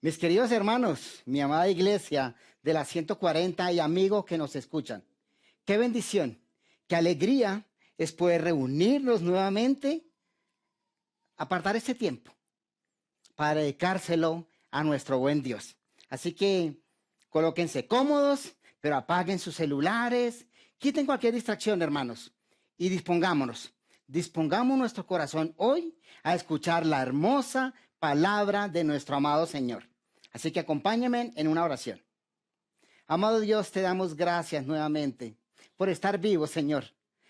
Mis queridos hermanos, mi amada iglesia de la 140 y amigos que nos escuchan, qué bendición, qué alegría es poder reunirnos nuevamente, apartar este tiempo para dedicárselo a nuestro buen Dios. Así que colóquense cómodos, pero apaguen sus celulares, quiten cualquier distracción, hermanos, y dispongamos nuestro corazón hoy a escuchar la hermosa palabra de nuestro amado Señor. Así que acompáñenme en una oración. Amado Dios, te damos gracias nuevamente por estar vivos, Señor,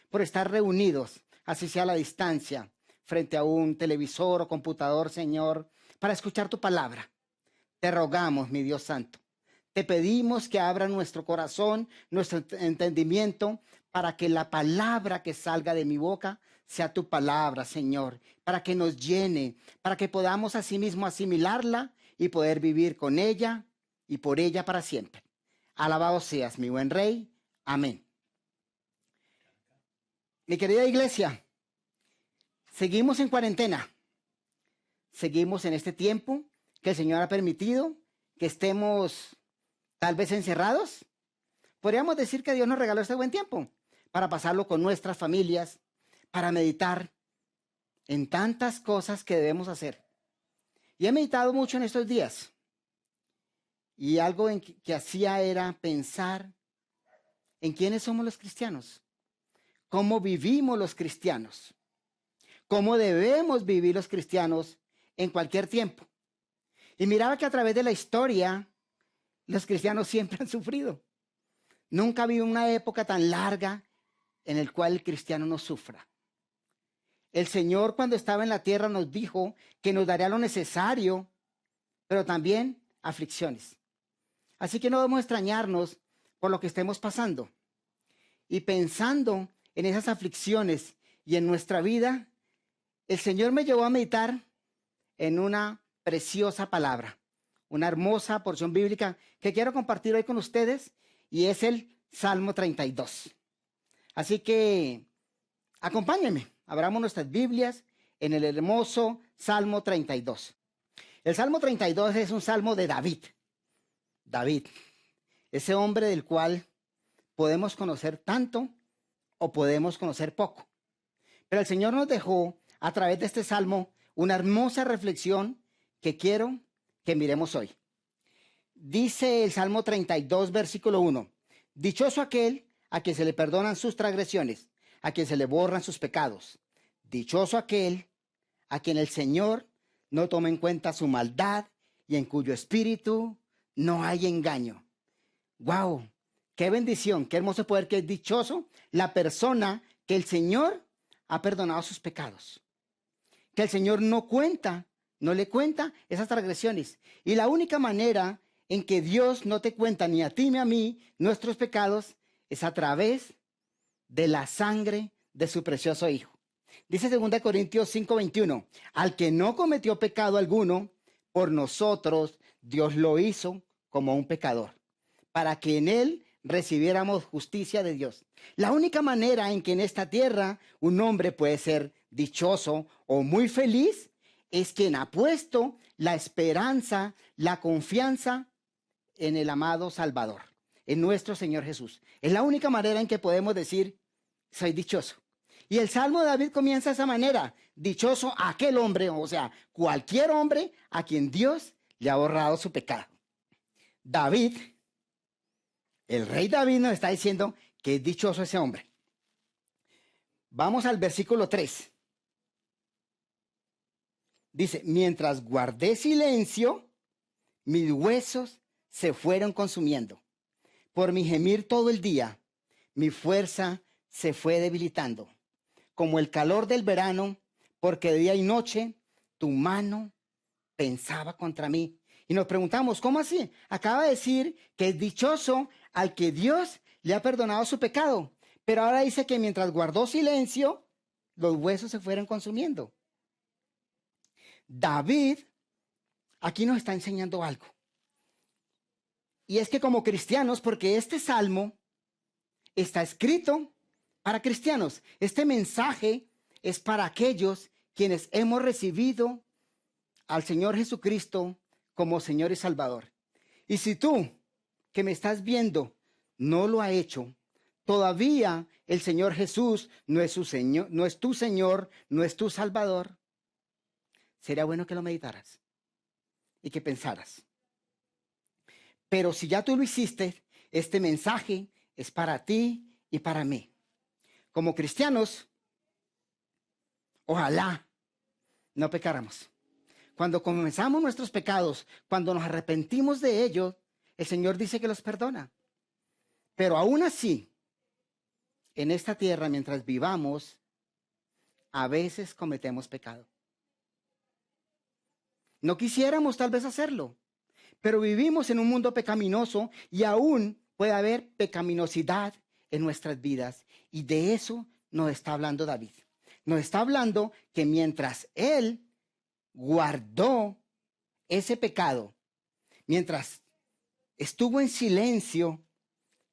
por estar reunidos, así sea a la distancia, frente a un televisor o computador, Señor, para escuchar tu palabra. Te rogamos, mi Dios Santo, te pedimos que abra nuestro corazón, nuestro entendimiento, para que la palabra que salga de mi boca sea tu palabra, Señor, para que nos llene, para que podamos asimismo asimilarla y poder vivir con ella y por ella para siempre. Alabado seas, mi buen Rey. Amén. Mi querida iglesia, seguimos en cuarentena. Seguimos en este tiempo que el Señor ha permitido que estemos tal vez encerrados. Podríamos decir que Dios nos regaló este buen tiempo para pasarlo con nuestras familias, para meditar en tantas cosas que debemos hacer. Y he meditado mucho en estos días. Y algo que hacía era pensar en quiénes somos los cristianos, cómo vivimos los cristianos, cómo debemos vivir los cristianos en cualquier tiempo. Y miraba que a través de la historia, los cristianos siempre han sufrido. Nunca ha habido una época tan larga en la cual el cristiano no sufra. El Señor, cuando estaba en la tierra, nos dijo que nos daría lo necesario, pero también aflicciones. Así que no debemos extrañarnos por lo que estemos pasando. Y pensando en esas aflicciones y en nuestra vida, el Señor me llevó a meditar en una preciosa palabra, una hermosa porción bíblica que quiero compartir hoy con ustedes, y es el Salmo 32. Así que acompáñenme, abramos nuestras Biblias en el hermoso Salmo 32. El Salmo 32 es un salmo de David. David, ese hombre del cual podemos conocer tanto o podemos conocer poco. Pero el Señor nos dejó a través de este salmo una hermosa reflexión que quiero que miremos hoy. Dice el Salmo 32, versículo 1. Dichoso aquel a quien se le perdonan sus transgresiones, a quien se le borran sus pecados. Dichoso aquel a quien el Señor no toma en cuenta su maldad y en cuyo espíritu no hay engaño. ¡Wow! ¡Qué bendición! ¡Qué hermoso poder! ¡Qué dichoso la persona que el Señor ha perdonado sus pecados! Que el Señor no le cuenta esas transgresiones. Y la única manera en que Dios no te cuenta ni a ti ni a mí nuestros pecados es a través de la sangre de su precioso Hijo. Dice 2 Corintios 5:21, al que no cometió pecado alguno, por nosotros Dios lo hizo como un pecador, para que en él recibiéramos justicia de Dios. La única manera en que en esta tierra un hombre puede ser dichoso o muy feliz es quien ha puesto la esperanza, la confianza en el amado Salvador, en nuestro Señor Jesús. Es la única manera en que podemos decir, soy dichoso. Y el Salmo de David comienza de esa manera, dichoso aquel hombre, o sea, cualquier hombre a quien Dios le ha borrado su pecado. David, el rey David, nos está diciendo que es dichoso ese hombre. Vamos al versículo 3. Dice, mientras guardé silencio, mis huesos se fueron consumiendo. Por mi gemir todo el día, mi fuerza se fue debilitando. Como el calor del verano, porque de día y noche tu mano pensaba contra mí. Y nos preguntamos, ¿cómo así? Acaba de decir que es dichoso al que Dios le ha perdonado su pecado. Pero ahora dice que mientras guardó silencio, los huesos se fueron consumiendo. David aquí nos está enseñando algo. Y es que como cristianos, porque este salmo está escrito para cristianos, este mensaje es para aquellos quienes hemos recibido al Señor Jesucristo como Señor y Salvador. Y si tú, que me estás viendo, no lo ha hecho, todavía el Señor Jesús no es su Señor, no es tu Señor, no es tu Salvador, sería bueno que lo meditaras y que pensaras. Pero si ya tú lo hiciste, este mensaje es para ti y para mí. Como cristianos, ojalá no pecáramos. Cuando comenzamos nuestros pecados, cuando nos arrepentimos de ellos, el Señor dice que los perdona. Pero aún así, en esta tierra, mientras vivamos, a veces cometemos pecado. No quisiéramos tal vez hacerlo, pero vivimos en un mundo pecaminoso y aún puede haber pecaminosidad en nuestras vidas. Y de eso nos está hablando David. Nos está hablando que mientras él guardó ese pecado, mientras estuvo en silencio,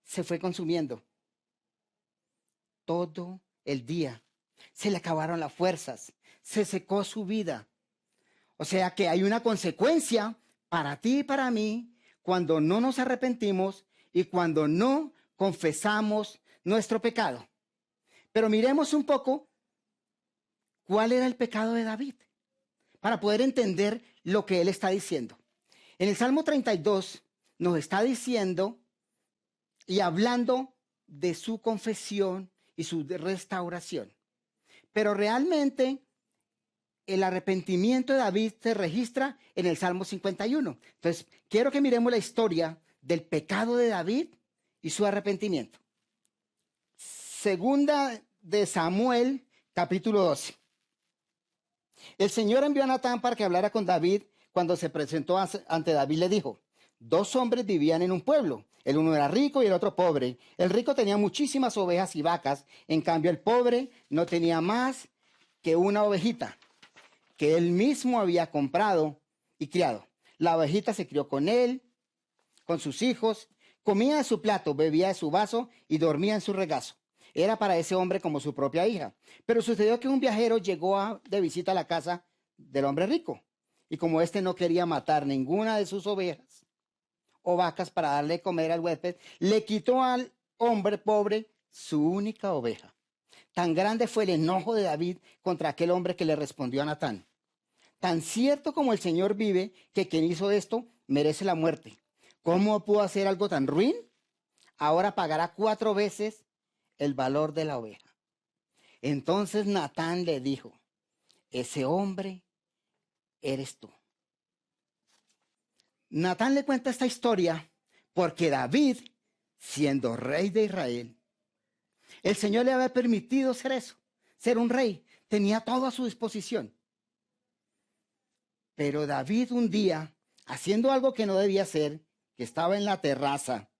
se fue consumiendo. Todo el día se le acabaron las fuerzas, se secó su vida. O sea que hay una consecuencia para ti y para mí cuando no nos arrepentimos y cuando no confesamos nuestro pecado. Pero miremos un poco cuál era el pecado de David para poder entender lo que él está diciendo. En el Salmo 32 nos está diciendo y hablando de su confesión y su restauración. Pero realmente el arrepentimiento de David se registra en el Salmo 51. Entonces, quiero que miremos la historia del pecado de David y su arrepentimiento. Segunda de Samuel, capítulo 12. El Señor envió a Natán para que hablara con David. Cuando se presentó ante David, le dijo: 2 hombres vivían en un pueblo. El uno era rico y el otro pobre. El rico tenía muchísimas ovejas y vacas. En cambio, el pobre no tenía más que una ovejita que él mismo había comprado y criado. La ovejita se crió con él, con sus hijos, comía de su plato, bebía de su vaso y dormía en su regazo. Era para ese hombre como su propia hija. Pero sucedió que un viajero llegó de visita a la casa del hombre rico. Y como éste no quería matar ninguna de sus ovejas o vacas para darle de comer al huésped, le quitó al hombre pobre su única oveja. Tan grande fue el enojo de David contra aquel hombre que le respondió a Natán: tan cierto como el Señor vive, que quien hizo esto merece la muerte. ¿Cómo pudo hacer algo tan ruin? Ahora pagará 4 veces el valor de la oveja. Entonces Natán le dijo: ese hombre eres tú. Natán le cuenta esta historia porque David, siendo rey de Israel, el Señor le había permitido ser eso, ser un rey. Tenía todo a su disposición. Pero David un día, haciendo algo que no debía hacer, que estaba en la terraza,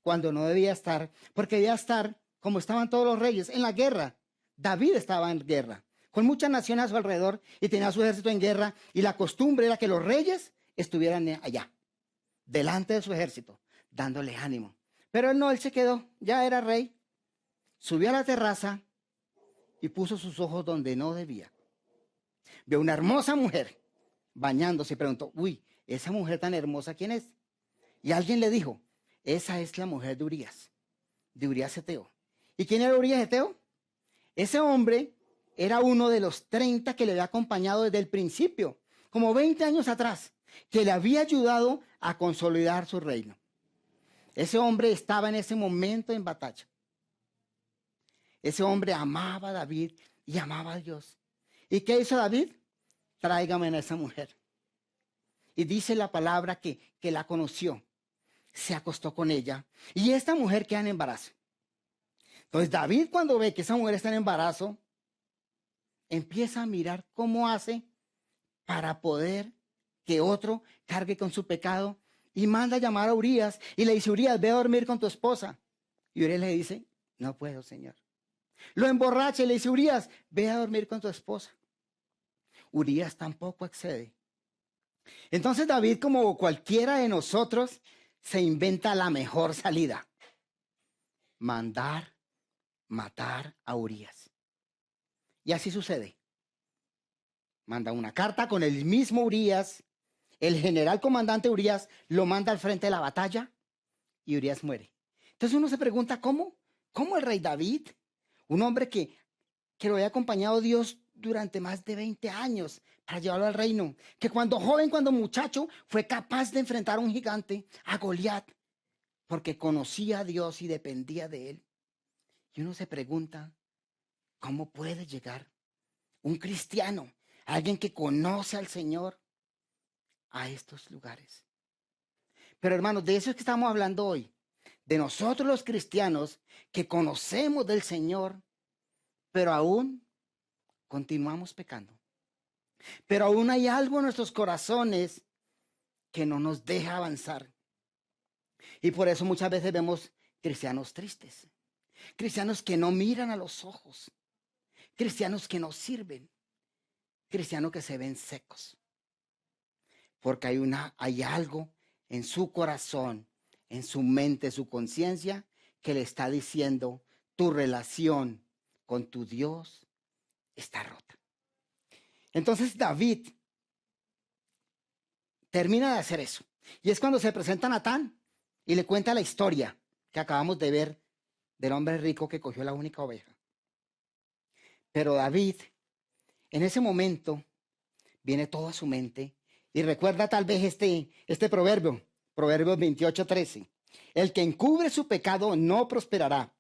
cuando no debía estar, porque debía estar, como estaban todos los reyes, en la guerra. David estaba en guerra, con muchas naciones a su alrededor y tenía su ejército en guerra, y la costumbre era que los reyes estuvieran allá, delante de su ejército, dándole ánimo. Pero él no, él se quedó, ya era rey. Subió a la terraza y puso sus ojos donde no debía. Vio una hermosa mujer bañándose y preguntó: uy, esa mujer tan hermosa, ¿quién es? Y alguien le dijo: esa es la mujer de Urías Eteo. ¿Y quién era Urías Eteo? Ese hombre era uno de los 30 que le había acompañado desde el principio, como 20 años atrás, que le había ayudado a consolidar su reino. Ese hombre estaba en ese momento en batalla. Ese hombre amaba a David y amaba a Dios. ¿Y qué hizo David? Tráigame a esa mujer. Y dice la palabra que la conoció. Se acostó con ella. Y esta mujer queda en embarazo. Entonces David, cuando ve que esa mujer está en embarazo, empieza a mirar cómo hace para poder que otro cargue con su pecado. Y manda a llamar a Urías y le dice: Urías, ve a dormir con tu esposa. Y Urías le dice: no puedo, Señor. Lo emborracha y le dice: Urías, ve a dormir con tu esposa. Urías tampoco accede. Entonces David, como cualquiera de nosotros, se inventa la mejor salida: mandar matar a Urías. Y así sucede. Manda una carta con el mismo Urías el general comandante Urias lo manda al frente de la batalla y Urias muere. Entonces uno se pregunta, ¿cómo el rey David, un hombre que lo había acompañado Dios durante más de 20 años para llevarlo al reino, que cuando joven, cuando muchacho, fue capaz de enfrentar a un gigante, a Goliat, porque conocía a Dios y dependía de él? Y uno se pregunta, ¿cómo puede llegar un cristiano, alguien que conoce al Señor, a estos lugares? Pero hermanos, de eso es que estamos hablando hoy, de nosotros los cristianos que conocemos del Señor, pero aún continuamos pecando. Pero aún hay algo en nuestros corazones que no nos deja avanzar. Y por eso muchas veces vemos cristianos tristes, cristianos que no miran a los ojos, cristianos que no sirven, cristianos que se ven secos. Porque hay algo en su corazón, en su mente, su conciencia, que le está diciendo, tu relación con tu Dios está rota. Entonces David termina de hacer eso. Y es cuando se presenta Natán y le cuenta la historia que acabamos de ver del hombre rico que cogió la única oveja. Pero David, en ese momento, viene todo a su mente y recuerda tal vez este proverbio, Proverbios 28:13. El que encubre su pecado no prosperará,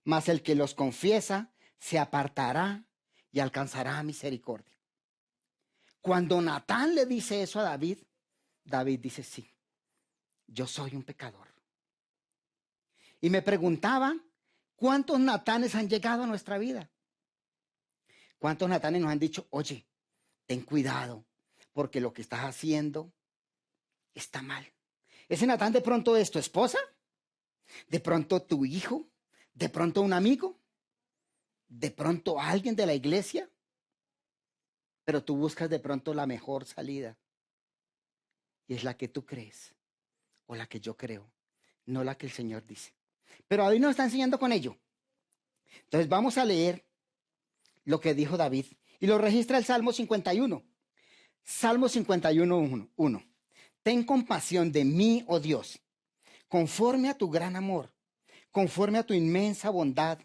mas el que los confiesa se apartará y alcanzará misericordia. Cuando Natán le dice eso a David, David dice, sí, yo soy un pecador. Y me preguntaba, ¿cuántos Natanes han llegado a nuestra vida? ¿Cuántos Natanes nos han dicho, oye, ten cuidado, porque lo que estás haciendo está mal? Ese Natán de pronto es tu esposa, de pronto tu hijo, de pronto un amigo, de pronto alguien de la iglesia, pero tú buscas de pronto la mejor salida. Y es la que tú crees o la que yo creo, no la que el Señor dice. Pero David nos está enseñando con ello. Entonces vamos a leer lo que dijo David y lo registra el Salmo 51. Salmo 51:1. Ten compasión de mí, oh Dios, conforme a tu gran amor, conforme a tu inmensa bondad,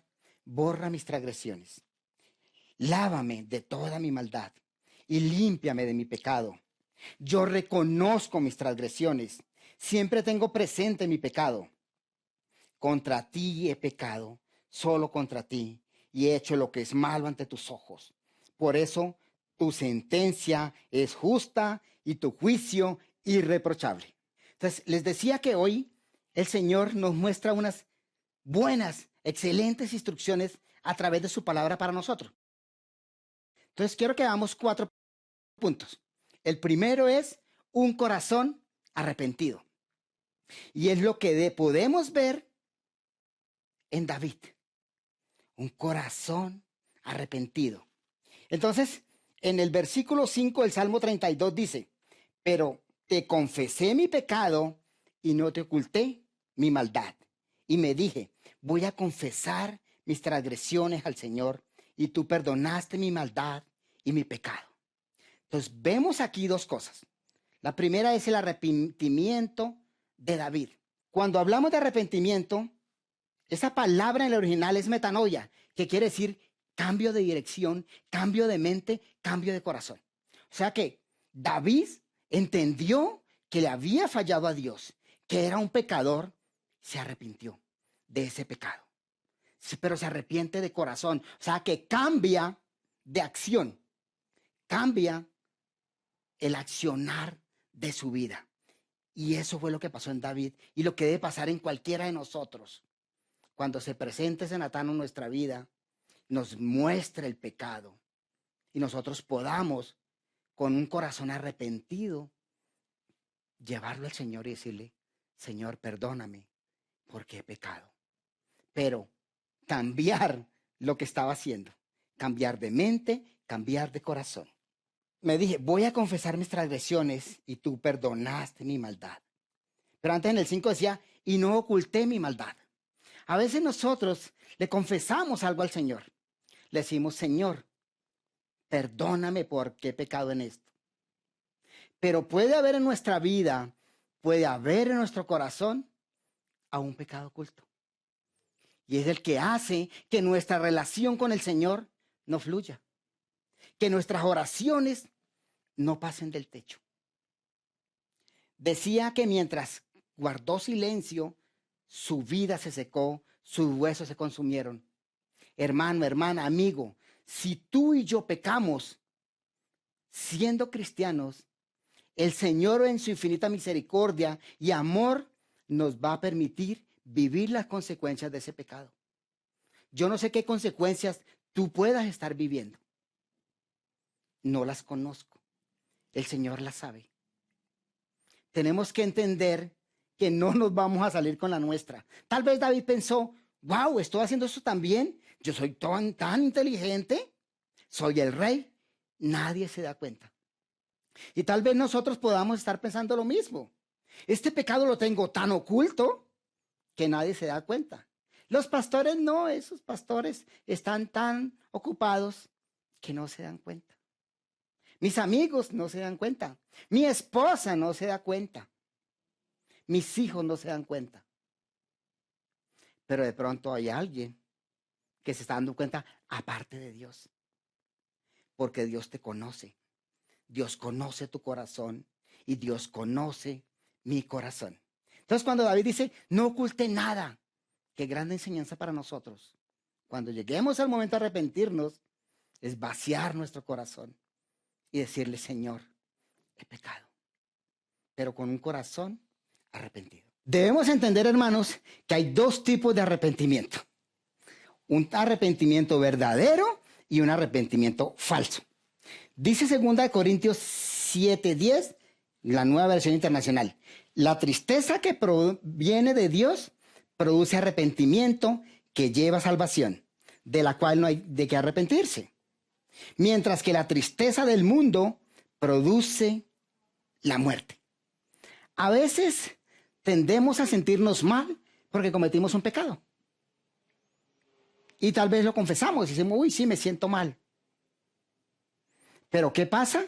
borra mis transgresiones. Lávame de toda mi maldad y límpiame de mi pecado. Yo reconozco mis transgresiones, siempre tengo presente mi pecado. Contra ti he pecado, solo contra ti, y he hecho lo que es malo ante tus ojos. Por eso tu sentencia es justa y tu juicio irreprochable. Entonces, les decía que hoy el Señor nos muestra unas buenas, excelentes instrucciones a través de su palabra para nosotros. Entonces, quiero que hagamos 4 puntos. El primero es un corazón arrepentido. Y es lo que podemos ver en David. Un corazón arrepentido. Entonces, en el versículo 5 del Salmo 32 dice, pero te confesé mi pecado y no te oculté mi maldad. Y me dije, voy a confesar mis transgresiones al Señor, y tú perdonaste mi maldad y mi pecado. Entonces, vemos aquí 2 cosas. La primera es el arrepentimiento de David. Cuando hablamos de arrepentimiento, esa palabra en el original es metanoia, que quiere decir cambio de dirección, cambio de mente, cambio de corazón. O sea que David entendió que le había fallado a Dios, que era un pecador, se arrepintió de ese pecado. Pero se arrepiente de corazón. O sea que cambia de acción, cambia el accionar de su vida. Y eso fue lo que pasó en David y lo que debe pasar en cualquiera de nosotros. Cuando se presente ese Natán en nuestra vida, nos muestre el pecado y nosotros podamos, con un corazón arrepentido, llevarlo al Señor y decirle, Señor, perdóname porque he pecado. Pero cambiar lo que estaba haciendo, cambiar de mente, cambiar de corazón. Me dije, voy a confesar mis transgresiones y tú perdonaste mi maldad. Pero antes en el 5 decía, y no oculté mi maldad. A veces nosotros le confesamos algo al Señor. Le decimos, Señor, perdóname porque he pecado en esto. Pero puede haber en nuestra vida, puede haber en nuestro corazón a un pecado oculto. Y es el que hace que nuestra relación con el Señor no fluya, que nuestras oraciones no pasen del techo. Decía que mientras guardó silencio, su vida se secó, sus huesos se consumieron. Hermano, hermana, amigo, si tú y yo pecamos siendo cristianos, el Señor en su infinita misericordia y amor nos va a permitir vivir las consecuencias de ese pecado. Yo no sé qué consecuencias tú puedas estar viviendo. No las conozco. El Señor las sabe. Tenemos que entender que no nos vamos a salir con la nuestra. Tal vez David pensó, wow, estoy haciendo esto también. Yo soy tan inteligente. Soy el rey. Nadie se da cuenta. Y tal vez nosotros podamos estar pensando lo mismo. Este pecado lo tengo tan oculto que nadie se da cuenta. Los pastores no, esos pastores están tan ocupados que no se dan cuenta. Mis amigos no se dan cuenta. Mi esposa no se da cuenta. Mis hijos no se dan cuenta. Pero de pronto hay alguien que se está dando cuenta aparte de Dios. Porque Dios te conoce. Dios conoce tu corazón y Dios conoce mi corazón. Entonces cuando David dice, no oculte nada, qué grande enseñanza para nosotros. Cuando lleguemos al momento de arrepentirnos, es vaciar nuestro corazón y decirle, Señor, he pecado, pero con un corazón arrepentido. Debemos entender, hermanos, que hay dos tipos de arrepentimiento. Un arrepentimiento verdadero y un arrepentimiento falso. Dice 2 Corintios 7:10, la Nueva Versión Internacional. La tristeza que proviene de Dios produce arrepentimiento que lleva a salvación, de la cual no hay de qué arrepentirse. Mientras que la tristeza del mundo produce la muerte. A veces tendemos a sentirnos mal porque cometimos un pecado. Y tal vez lo confesamos y decimos, uy, sí, me siento mal. Pero ¿qué pasa?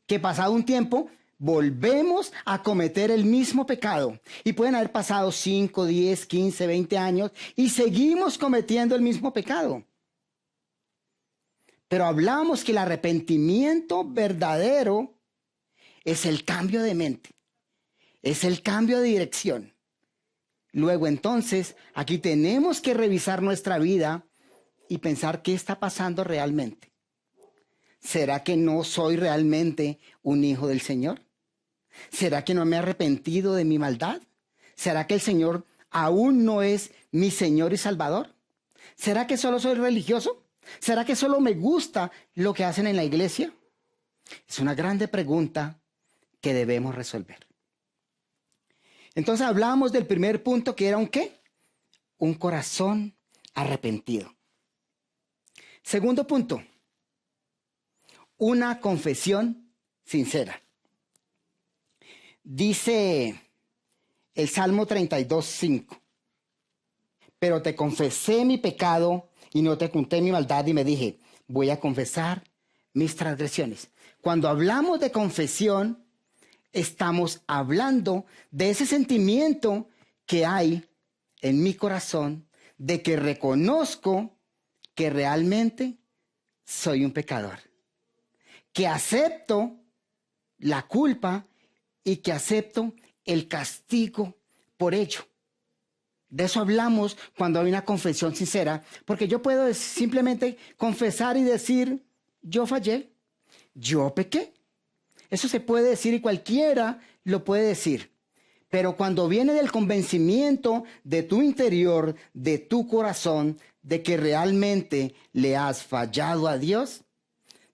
Que pasado un tiempo volvemos a cometer el mismo pecado. Y pueden haber pasado 5, 10, 15, 20 años y seguimos cometiendo el mismo pecado. Pero hablamos que el arrepentimiento verdadero es el cambio de mente, es el cambio de dirección. Luego entonces, aquí tenemos que revisar nuestra vida y pensar qué está pasando realmente. ¿Será que no soy realmente un hijo del Señor? ¿Será que no me he arrepentido de mi maldad? ¿Será que el Señor aún no es mi Señor y Salvador? ¿Será que solo soy religioso? ¿Será que solo me gusta lo que hacen en la iglesia? Es una grande pregunta que debemos resolver. Entonces hablábamos del primer punto, que era un ¿qué? Un corazón arrepentido. Segundo punto, una confesión sincera. Dice el Salmo 32:5. Pero te confesé mi pecado y no te oculté mi maldad y me dije, voy a confesar mis transgresiones. Cuando hablamos de confesión, estamos hablando de ese sentimiento que hay en mi corazón de que reconozco que realmente soy un pecador, que acepto la culpa y que acepto el castigo por ello. De eso hablamos cuando hay una confesión sincera, porque yo puedo simplemente confesar y decir, yo fallé, yo pequé. Eso se puede decir y cualquiera lo puede decir. Pero cuando viene del convencimiento de tu interior, de tu corazón, de que realmente le has fallado a Dios,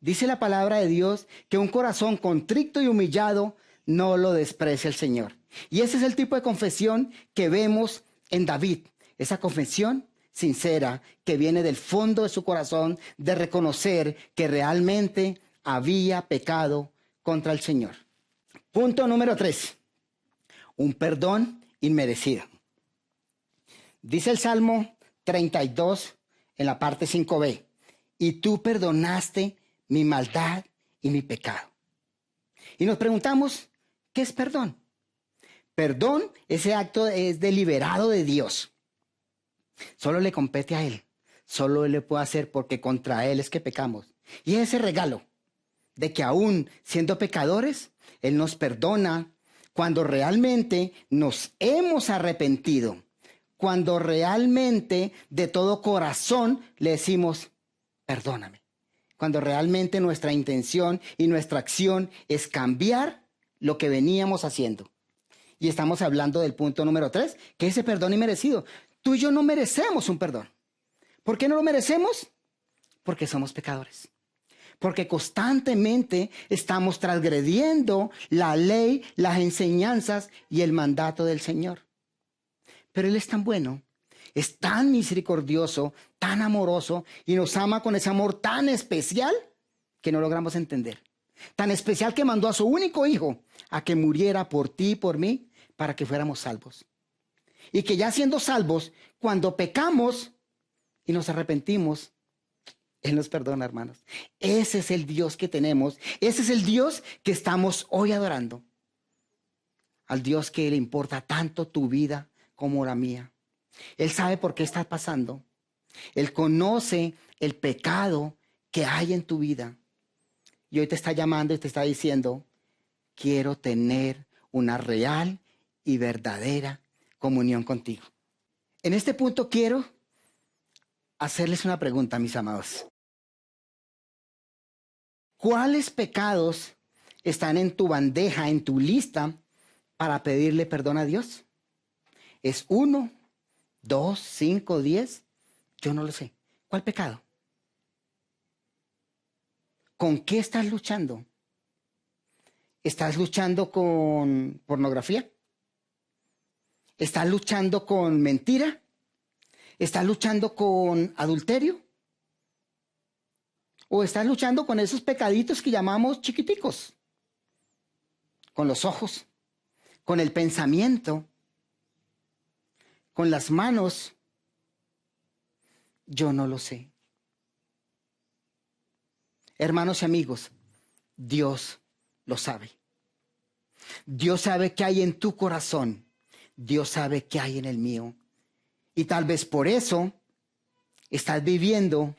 dice la palabra de Dios que un corazón contrito y humillado no lo desprecia el Señor. Y ese es el tipo de confesión que vemos en David, esa confesión sincera que viene del fondo de su corazón de reconocer que realmente había pecado contra el Señor. Punto número 3. Un perdón inmerecido. Dice el Salmo 32 en la parte 5b. Y tú perdonaste mi maldad y mi pecado. Y nos preguntamos, ¿qué es perdón? Perdón, ese acto es deliberado de Dios. Solo le compete a Él. Solo Él le puede hacer porque contra Él es que pecamos. Y ese regalo de que aún siendo pecadores, Él nos perdona cuando realmente nos hemos arrepentido. Cuando realmente de todo corazón le decimos, perdóname. Cuando realmente nuestra intención y nuestra acción es cambiar lo que veníamos haciendo. Y estamos hablando del punto número 3, que es ese perdón inmerecido. Tú y yo no merecemos un perdón. ¿Por qué no lo merecemos? Porque somos pecadores. Porque constantemente estamos transgrediendo la ley, las enseñanzas y el mandato del Señor. Pero Él es tan bueno, es tan misericordioso, tan amoroso y nos ama con ese amor tan especial que no logramos entender. Tan especial que mandó a su único hijo a que muriera por ti y por mí para que fuéramos salvos. Y que ya siendo salvos, cuando pecamos y nos arrepentimos, Él nos perdona, hermanos. Ese es el Dios que tenemos. Ese es el Dios que estamos hoy adorando. Al Dios que le importa tanto tu vida como la mía. Él sabe por qué estás pasando. Él conoce el pecado que hay en tu vida. Y hoy te está llamando y te está diciendo, quiero tener una real y verdadera comunión contigo. En este punto quiero hacerles una pregunta, mis amados. ¿Cuáles pecados están en tu bandeja, en tu lista, para pedirle perdón a Dios? ¿Es 1, 2, 5, 10? Yo no lo sé. ¿Cuál pecado? ¿Con qué estás luchando? ¿Estás luchando con pornografía? ¿Estás luchando con mentira? ¿Estás luchando con adulterio? ¿O estás luchando con esos pecaditos que llamamos chiquiticos? Con los ojos, con el pensamiento, con las manos. Yo no lo sé. Hermanos y amigos, Dios lo sabe. Dios sabe qué hay en tu corazón. Dios sabe qué hay en el mío. Y tal vez por eso estás viviendo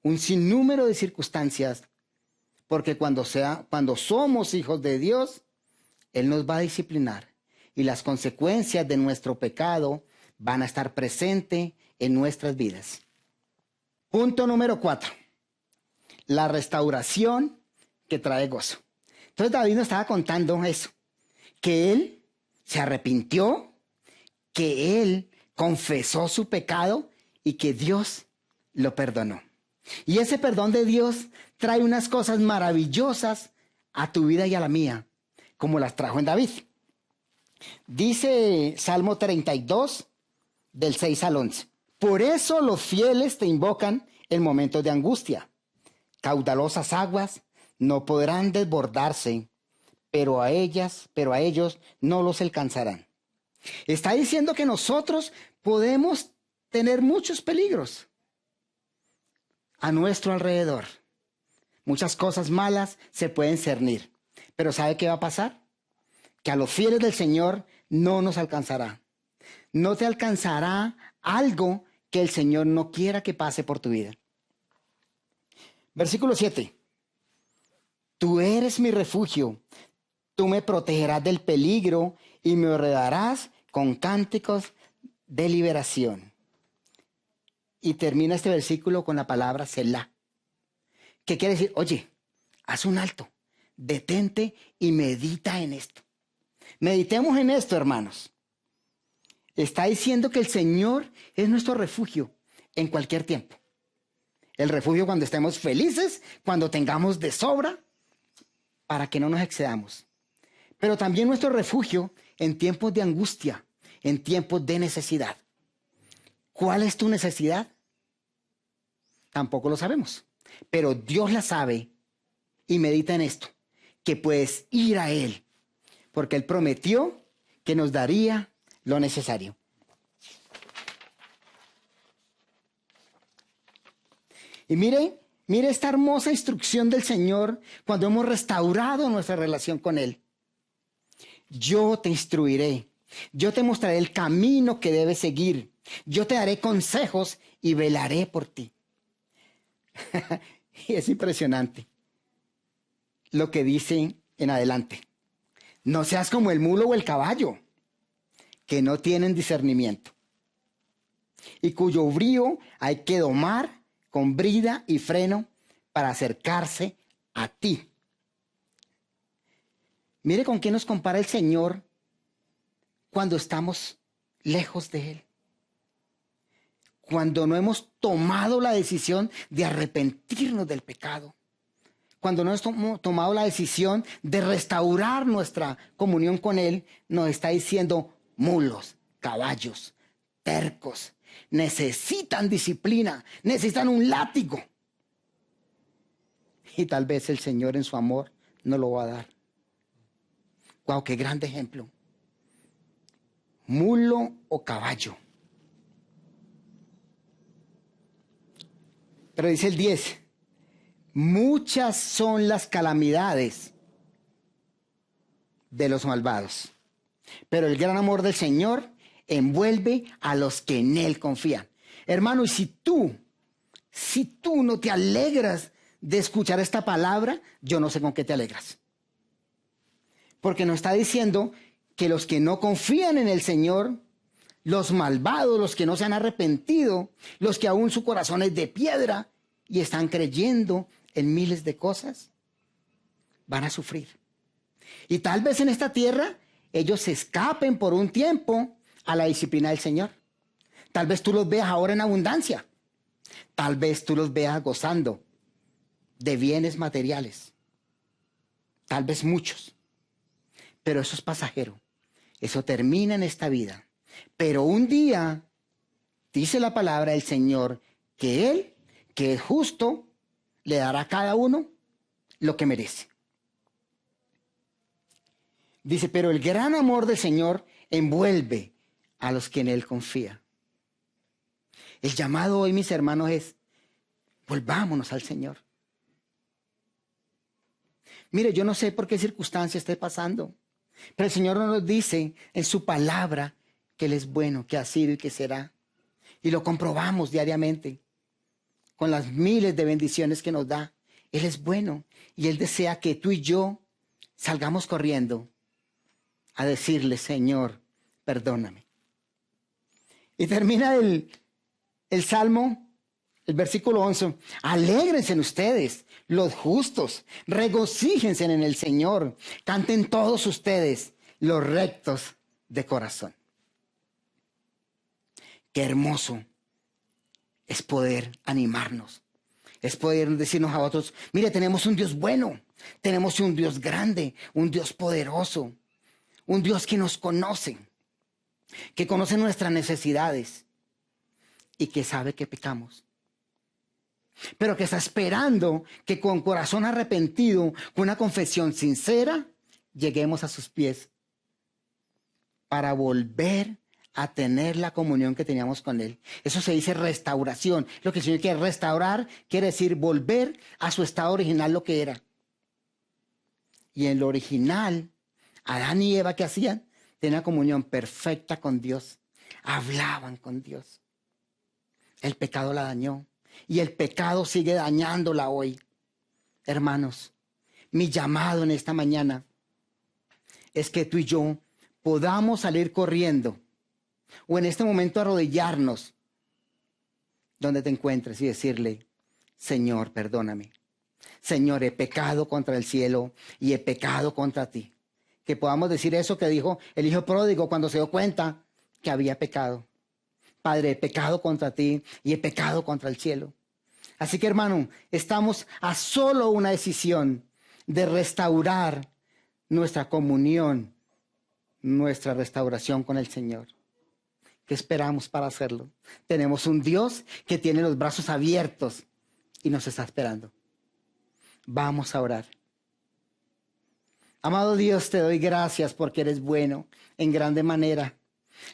un sinnúmero de circunstancias, porque cuando somos hijos de Dios, Él nos va a disciplinar y las consecuencias de nuestro pecado van a estar presentes en nuestras vidas. Punto número 4. La restauración que trae gozo. Entonces David nos estaba contando eso, que él se arrepintió, que él confesó su pecado y que Dios lo perdonó. Y ese perdón de Dios trae unas cosas maravillosas a tu vida y a la mía, como las trajo en David. Dice Salmo 32, del 6 al 11. Por eso los fieles te invocan en momentos de angustia. Caudalosas aguas no podrán desbordarse, pero a ellos no los alcanzarán. Está diciendo que nosotros podemos tener muchos peligros a nuestro alrededor. Muchas cosas malas se pueden cernir. Pero ¿sabe qué va a pasar? Que a los fieles del Señor no nos alcanzará. No te alcanzará algo que el Señor no quiera que pase por tu vida. Versículo 7. Tú eres mi refugio. Tú me protegerás del peligro y me rodearás con cánticos de liberación. Y termina este versículo con la palabra Selah. ¿Qué quiere decir? Oye, haz un alto, detente y medita en esto. Meditemos en esto, hermanos. Está diciendo que el Señor es nuestro refugio en cualquier tiempo. El refugio cuando estemos felices, cuando tengamos de sobra, para que no nos excedamos. Pero también nuestro refugio en tiempos de angustia, en tiempos de necesidad. ¿Cuál es tu necesidad? Tampoco lo sabemos, pero Dios la sabe y medita en esto, que puedes ir a Él, porque Él prometió que nos daría lo necesario. Y miren Mire esta hermosa instrucción del Señor cuando hemos restaurado nuestra relación con Él. Yo te instruiré, yo te mostraré el camino que debes seguir, yo te daré consejos y velaré por ti. Y es impresionante lo que dice en adelante. No seas como el mulo o el caballo, que no tienen discernimiento, y cuyo brío hay que domar con brida y freno para acercarse a ti. Mire con qué nos compara el Señor cuando estamos lejos de Él. Cuando no hemos tomado la decisión de arrepentirnos del pecado. Cuando no hemos tomado la decisión de restaurar nuestra comunión con Él, nos está diciendo mulos, caballos, tercos, necesitan disciplina, necesitan un látigo. Y tal vez el Señor en su amor no lo va a dar. ¡Wow! ¡Qué grande ejemplo! Mulo o caballo. Pero dice el 10, muchas son las calamidades de los malvados, pero el gran amor del Señor envuelve a los que en Él confían. Hermano, y si tú no te alegras de escuchar esta palabra, yo no sé con qué te alegras. Porque nos está diciendo que los que no confían en el Señor, los malvados, los que no se han arrepentido, los que aún su corazón es de piedra y están creyendo en miles de cosas, van a sufrir. Y tal vez en esta tierra ellos se escapen por un tiempo a la disciplina del Señor. Tal vez tú los veas ahora en abundancia. Tal vez tú los veas gozando de bienes materiales. Tal vez muchos. Pero eso es pasajero. Eso termina en esta vida. Pero un día, dice la palabra del Señor, que Él, que es justo, le dará a cada uno lo que merece. Dice, pero el gran amor del Señor envuelve a los que en Él confían. El llamado hoy, mis hermanos, es, volvámonos al Señor. Mire, yo no sé por qué circunstancia esté pasando, pero el Señor nos dice en su palabra que Él es bueno, que ha sido y que será. Y lo comprobamos diariamente con las miles de bendiciones que nos da. Él es bueno y Él desea que tú y yo salgamos corriendo a decirle, Señor, perdóname. Y termina el Salmo, el versículo 11. Alégrense en ustedes, los justos, regocíjense en el Señor. Canten todos ustedes, los rectos de corazón. Qué hermoso es poder animarnos. Es poder decirnos a otros, mire, tenemos un Dios bueno, tenemos un Dios grande, un Dios poderoso, un Dios que nos conoce, que conoce nuestras necesidades y que sabe que pecamos. Pero que está esperando que con corazón arrepentido, con una confesión sincera, lleguemos a sus pies para volver a tener la comunión que teníamos con Él. Eso se dice restauración. Lo que el Señor quiere restaurar quiere decir volver a su estado original, lo que era. Y en lo original, Adán y Eva, ¿qué hacían? Tenían comunión perfecta con Dios. Hablaban con Dios. El pecado la dañó. Y el pecado sigue dañándola hoy. Hermanos, mi llamado en esta mañana es que tú y yo podamos salir corriendo o en este momento arrodillarnos donde te encuentres y decirle, Señor, perdóname. Señor, he pecado contra el cielo y he pecado contra ti. Que podamos decir eso que dijo el hijo pródigo cuando se dio cuenta que había pecado. Padre, he pecado contra ti y he pecado contra el cielo. Así que, hermano, estamos a solo una decisión de restaurar nuestra comunión, nuestra restauración con el Señor. ¿Qué esperamos para hacerlo? Tenemos un Dios que tiene los brazos abiertos y nos está esperando. Vamos a orar. Amado Dios, te doy gracias porque eres bueno en grande manera.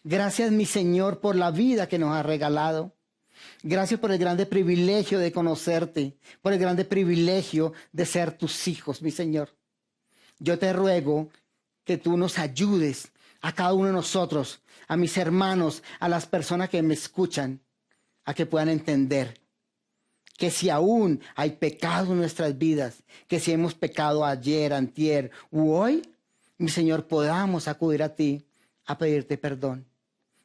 Gracias, mi Señor, por la vida que nos has regalado. Gracias por el grande privilegio de conocerte, por el grande privilegio de ser tus hijos, mi Señor. Yo te ruego que tú nos ayudes a cada uno de nosotros, a mis hermanos, a las personas que me escuchan, a que puedan entender que si aún hay pecado en nuestras vidas, que si hemos pecado ayer, antier u hoy, mi Señor, podamos acudir a ti a pedirte perdón.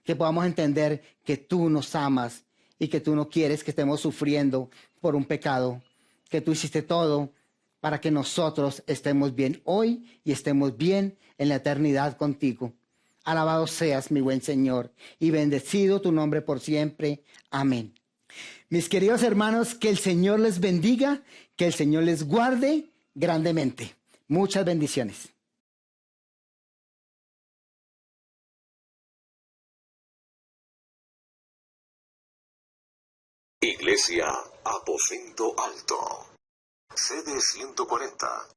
Que podamos entender que tú nos amas y que tú no quieres que estemos sufriendo por un pecado, que tú hiciste todo para que nosotros estemos bien hoy y estemos bien en la eternidad contigo. Alabado seas, mi buen Señor, y bendecido tu nombre por siempre. Amén. Mis queridos hermanos, que el Señor les bendiga, que el Señor les guarde grandemente. Muchas bendiciones. Iglesia Aposento Alto, sede 140,